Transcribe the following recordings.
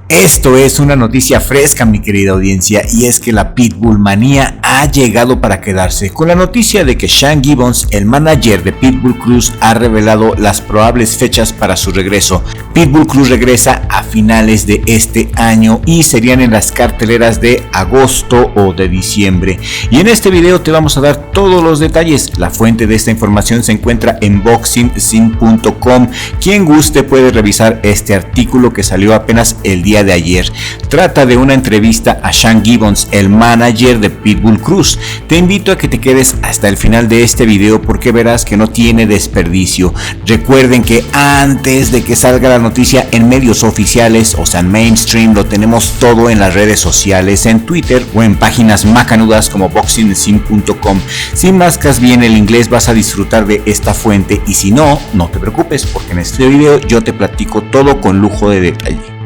Esto es una noticia fresca, mi querida audiencia, y es que la Pitbull manía ha llegado para quedarse, con la noticia de que Sean Gibbons, el manager de Pitbull Cruz, ha revelado las probables fechas para su regreso. Pitbull Cruz regresa a finales de este año y serían en las carteleras de agosto o de diciembre. Y en este video te vamos a dar todos los detalles. La fuente de esta información se encuentra en boxingsim.com. Quien guste puede revisar este artículo que salió apenas el día de ayer. Trata de una entrevista a Sean Gibbons, el manager de Pitbull Cruz. Te invito a que te quedes hasta el final de este video porque verás que no tiene desperdicio. Recuerden que antes de que salga la noticia en medios oficiales, o sea en mainstream, lo tenemos todo en las redes sociales, en Twitter o en páginas macanudas como boxingsim.com. Si mascas bien el inglés vas a disfrutar de esta fuente, y si no, no te preocupes porque en este video yo te platico todo con lujo de detalle.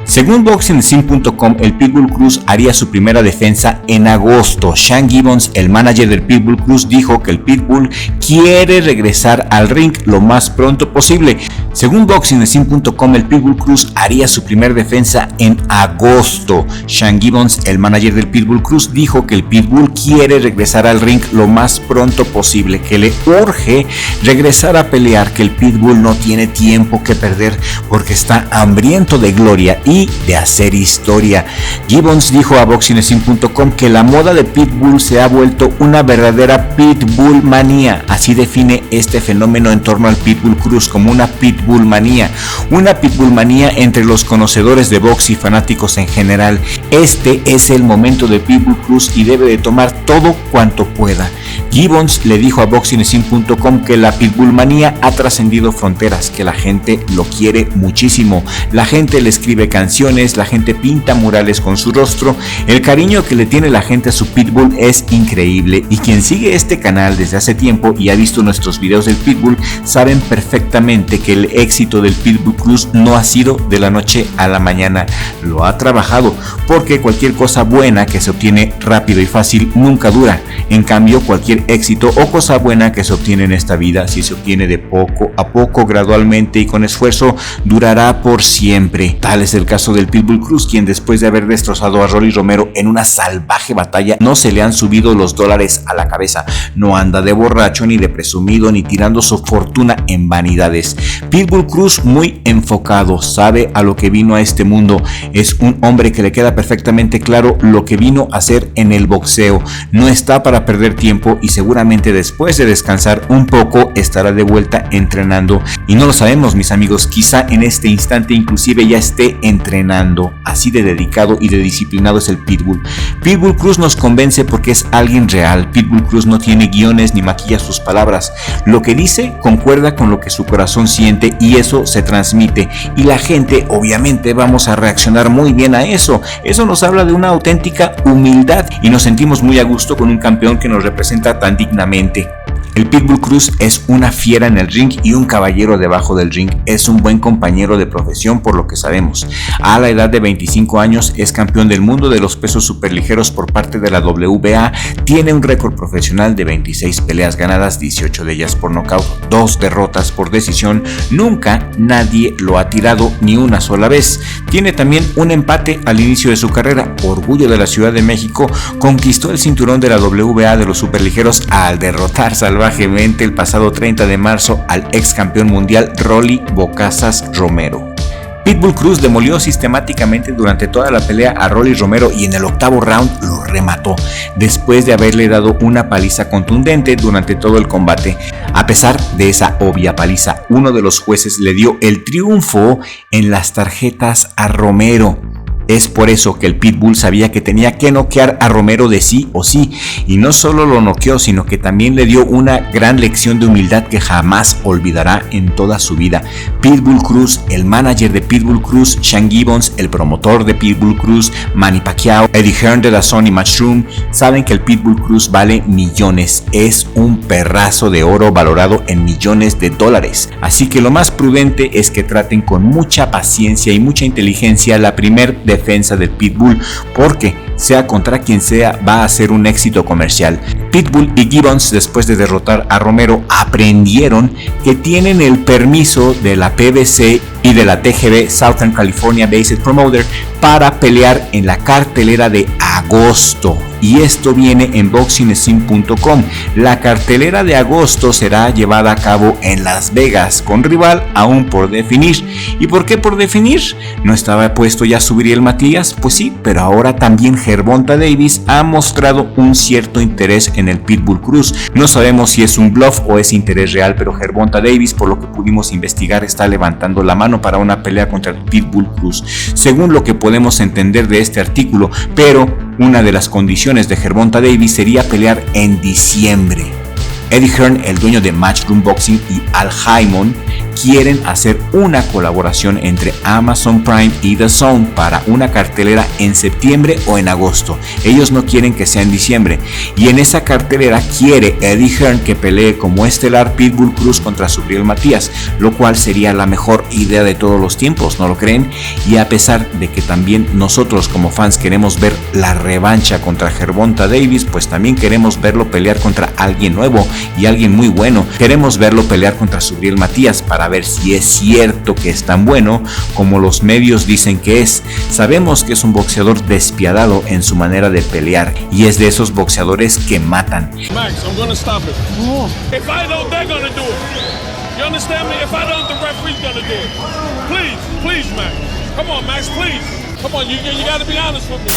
Según boxingsim.com, el Pitbull Cruz haría su primera defensa en agosto. Sean Gibbons, el manager del Pitbull Cruz, dijo que el Pitbull quiere regresar al ring lo más pronto posible. Según boxingsim.com, el Pitbull Cruz haría su primera defensa en agosto. Sean Gibbons, el manager del Pitbull Cruz, dijo que el Pitbull quiere regresar al ring lo más pronto posible, que le urge regresar a pelear, que el Pitbull no tiene tiempo que perder porque está hambriento de gloria y de hacer historia. Gibbons dijo a boxingsim.com que la moda de Pitbull se ha vuelto una verdadera Pitbull manía. Así define este fenómeno en torno al Pitbull Cruz como una Pitbull manía. Una Pitbull manía entre los conocedores de box y fanáticos en general. Este es el momento de Pitbull Cruz y debe de tomar todo cuanto pueda. Gibbons le dijo a boxingsim.com que la Pitbull manía ha trascendido fronteras, que la gente lo quiere muchísimo. La gente le escribe canciones, la gente pinta murales con su rostro. El cariño que le tiene la gente a su Pitbull es increíble, y quien sigue este canal desde hace tiempo y ha visto nuestros videos del Pitbull saben perfectamente que el éxito del Pitbull Cruz no ha sido de la noche a la mañana. Lo ha trabajado, porque cualquier cosa buena que se obtiene rápido y fácil nunca dura. En cambio, cualquier éxito o cosa buena que se obtiene en esta vida, si se obtiene de poco a poco, gradualmente y con esfuerzo, durará por siempre. Tal es el caso del Pitbull Cruz, quien después de haber destrozado a Rolly Romero en una salvaje batalla, no se le han subido los dólares a la cabeza. No anda de borracho ni de presumido ni tirando su fortuna en vanidades. Pitbull Cruz muy enfocado, sabe a lo que vino a este mundo. Es un hombre que le queda perfectamente claro lo que vino a hacer en el boxeo. No está para perder tiempo y seguramente después de descansar un poco estará de vuelta entrenando. Y no lo sabemos, mis amigos, quizá en este instante inclusive ya esté entrenando. Así de dedicado y de disciplinado es el Pitbull. Pitbull Cruz nos convence porque es alguien real. Pitbull Cruz no tiene guiones ni maquilla sus palabras. Lo que dice concuerda con lo que su corazón siente y eso se transmite. Y la gente obviamente vamos a reaccionar muy bien a eso. Eso nos habla de una auténtica humildad y nos sentimos muy a gusto con un campeón que nos representa tan dignamente. El Pitbull Cruz es una fiera en el ring y un caballero debajo del ring. Es un buen compañero de profesión por lo que sabemos. A la edad de 25 años es campeón del mundo de los pesos superligeros por parte de la WBA. Tiene un récord profesional de 26 peleas ganadas, 18 de ellas por nocaut, 2 derrotas por decisión. Nunca nadie lo ha tirado ni una sola vez. Tiene también un empate al inicio de su carrera. Orgullo de la Ciudad de México, conquistó el cinturón de la WBA de los superligeros al derrotar salvajemente el pasado 30 de marzo al ex campeón mundial Rolly Bocazas Romero. Pitbull Cruz demolió sistemáticamente durante toda la pelea a Rolly Romero y en el octavo round lo remató, después de haberle dado una paliza contundente durante todo el combate. A pesar de esa obvia paliza, uno de los jueces le dio el triunfo en las tarjetas a Romero. Es por eso que el Pitbull sabía que tenía que noquear a Romero de sí o sí, y no solo lo noqueó, sino que también le dio una gran lección de humildad que jamás olvidará en toda su vida. Pitbull Cruz, el manager de Pitbull Cruz, Sean Gibbons, el promotor de Pitbull Cruz, Manny Pacquiao, Eddie Hearn de la Sony Matchroom, saben que el Pitbull Cruz vale millones. Es un perrazo de oro valorado en millones de dólares. Así que lo más prudente es que traten con mucha paciencia y mucha inteligencia la primer defensa del Pitbull, porque sea contra quien sea va a ser un éxito comercial. Pitbull y Gibbons, después de derrotar a Romero, aprendieron que tienen el permiso de la PBC y de la TGB, Southern California Based Promoter, para pelear en la cartelera de agosto. Y esto viene en boxingscene.com. La cartelera de agosto será llevada a cabo en Las Vegas, con rival aún por definir. ¿Y por qué por definir? ¿No estaba puesto ya Subriel Matías? Pues sí, pero ahora también Gervonta Davis ha mostrado un cierto interés en el Pitbull Cruz. No sabemos si es un bluff o es interés real, pero Gervonta Davis, por lo que pudimos investigar, está levantando la mano para una pelea contra el Pitbull Cruz, según lo que podemos entender de este artículo, pero una de las condiciones de Gervonta Davis sería pelear en diciembre. Eddie Hearn, el dueño de Matchroom Boxing, y Al Haymon quieren hacer una colaboración entre Amazon Prime y DAZN para una cartelera en septiembre o en agosto. Ellos no quieren que sea en diciembre, y en esa cartelera quiere Eddie Hearn que pelee como estelar Pitbull Cruz contra Subriel Matías, lo cual sería la mejor idea de todos los tiempos, ¿no lo creen? Y a pesar de que también nosotros como fans queremos ver la revancha contra Gervonta Davis, pues también queremos verlo pelear contra alguien nuevo y alguien muy bueno. Queremos verlo pelear contra Subriel Matías para ver si es cierto que es tan bueno como los medios dicen que es. Sabemos que es un boxeador despiadado en su manera de pelear y es de esos boxeadores que matan. Max, I'm gonna stop it. Oh. If I don't, they're gonna do it. You understand me? If I don't, the referee's gonna do it. Please, please, Max. Come on, Max, please. Come on, you gotta be honest with me.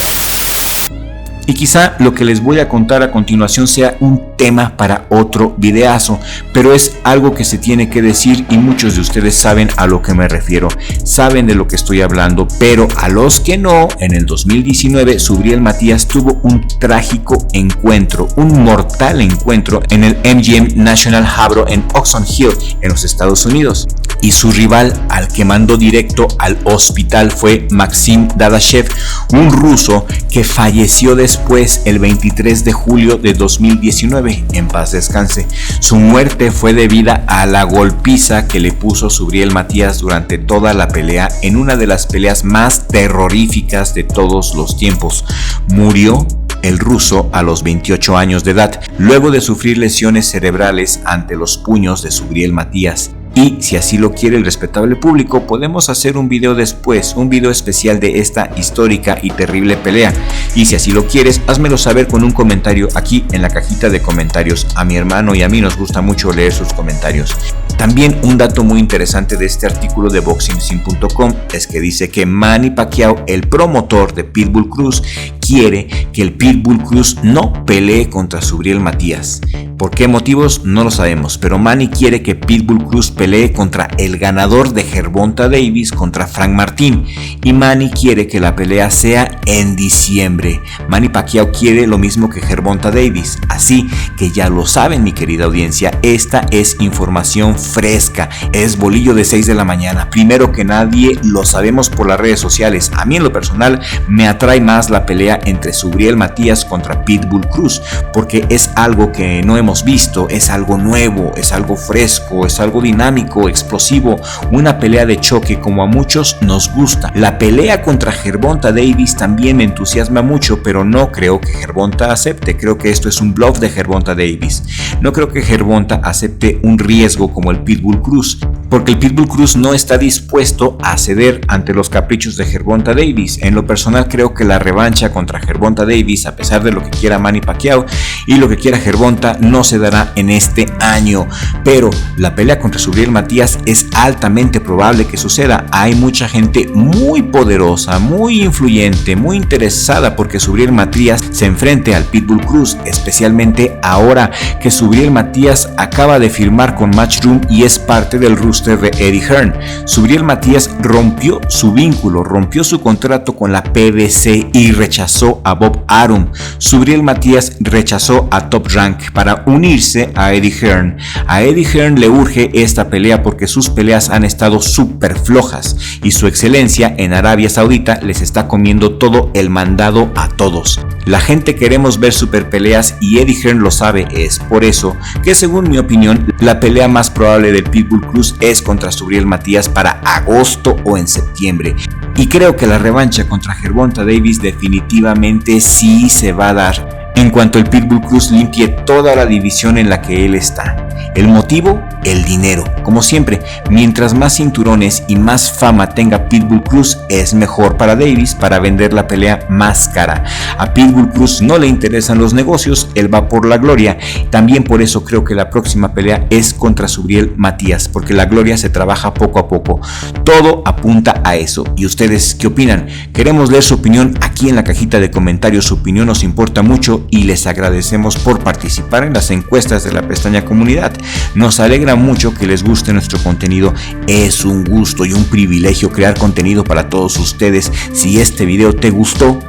Y quizá lo que les voy a contar a continuación sea un tema para otro videazo, pero es algo que se tiene que decir y muchos de ustedes saben a lo que me refiero, saben de lo que estoy hablando, pero a los que no, en el 2019 Subriel Matías tuvo un trágico encuentro, un mortal encuentro en el MGM National Habro en Oxon Hill, en los Estados Unidos. Y su rival al que mandó directo al hospital fue Maxim Dadashev, un ruso que falleció después el 23 de julio de 2019, en paz descanse. Su muerte fue debida a la golpiza que le puso Subriel Matías durante toda la pelea, en una de las peleas más terroríficas de todos los tiempos. Murió el ruso a los 28 años de edad, luego de sufrir lesiones cerebrales ante los puños de Subriel Matías. Y si así lo quiere el respetable público, podemos hacer un video después, un video especial de esta histórica y terrible pelea. Y si así lo quieres, házmelo saber con un comentario aquí en la cajita de comentarios. A mi hermano y a mí nos gusta mucho leer sus comentarios. También un dato muy interesante de este artículo de boxingscene.com es que dice que Manny Pacquiao, el promotor de Pitbull Cruz, quiere que el Pitbull Cruz no pelee contra Subriel Matías. ¿Por qué motivos? No lo sabemos, pero Manny quiere que Pitbull Cruz pelee contra el ganador de Gervonta Davis contra Frank Martín, y Manny quiere que la pelea sea en diciembre. Manny Pacquiao quiere lo mismo que Gervonta Davis, así que ya lo saben, mi querida audiencia, esta es información fresca, es bolillo de 6 de la mañana. Primero que nadie lo sabemos por las redes sociales. A mí en lo personal me atrae más la pelea entre Subriel Matías contra Pitbull Cruz, porque es algo que no hemos visto, es algo nuevo, es algo fresco, es algo dinámico, explosivo, una pelea de choque como a muchos nos gusta. La pelea contra Gervonta Davis también me entusiasma mucho, pero no creo que Gervonta acepte. Creo que esto es un bluff de Gervonta Davis. No creo que Gervonta acepte un riesgo como el Pitbull Cruz, porque el Pitbull Cruz no está dispuesto a ceder ante los caprichos de Gervonta Davis. En lo personal creo que la revancha contra Gervonta Davis, a pesar de lo que quiera Manny Pacquiao y lo que quiera Gervonta, no se dará en este año, pero la pelea contra Subriel Matías es altamente probable que suceda. Hay mucha gente muy poderosa, muy influyente, muy interesada porque Subriel Matías se enfrente al Pitbull Cruz, especialmente ahora que Subriel Matías acaba de firmar con Matchroom y es parte del roster de Eddie Hearn. Subriel Matías rompió su vínculo, rompió su contrato con la PBC y rechazó a Bob Arum. Subriel Matías rechazó a Top Rank para unirse a Eddie Hearn. A Eddie Hearn le urge esta pelea porque sus peleas han estado súper flojas y su excelencia en Arabia Saudita les está comiendo todo el mandado a todos. La gente queremos ver super peleas y Eddie Hearn lo sabe. Es por eso que, según mi opinión, la pelea más probable del Pitbull Cruz es contra Subriel Matías para agosto o en septiembre. Y creo que la revancha contra Gervonta Davis definitivamente sí se va a dar. en cuanto el Pitbull Cruz limpie toda la división en la que él está. El motivo, el dinero. Como siempre, mientras más cinturones y más fama tenga Pitbull Cruz, es mejor para Davis para vender la pelea más cara. A Pitbull Cruz no le interesan los negocios, él va por la gloria. También por eso creo que la próxima pelea es contra Subriel Matías, porque la gloria se trabaja poco a poco. Todo apunta a eso. ¿Y ustedes qué opinan? Queremos leer su opinión aquí en la cajita de comentarios. Su opinión nos importa mucho y les agradecemos por participar en las encuestas de la pestaña comunidad. Nos alegra mucho que les guste nuestro contenido. Es un gusto y un privilegio crear contenido para todos ustedes. Si este video te gustó,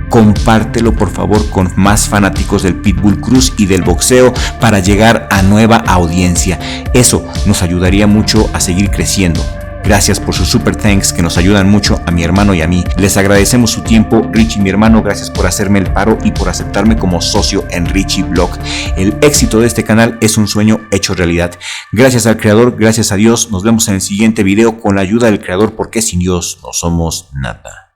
compártelo por favor con más fanáticos del Pitbull Cruz y del boxeo para llegar a nueva audiencia. Eso nos ayudaría mucho a seguir creciendo. Gracias por sus super thanks que nos ayudan mucho a mi hermano y a mí. Les agradecemos su tiempo. Richie, mi hermano, gracias por hacerme el paro y por aceptarme como socio en Richie Blog. El éxito de este canal es un sueño hecho realidad. Gracias al creador, gracias a Dios. Nos vemos en el siguiente video con la ayuda del creador, porque sin Dios no somos nada.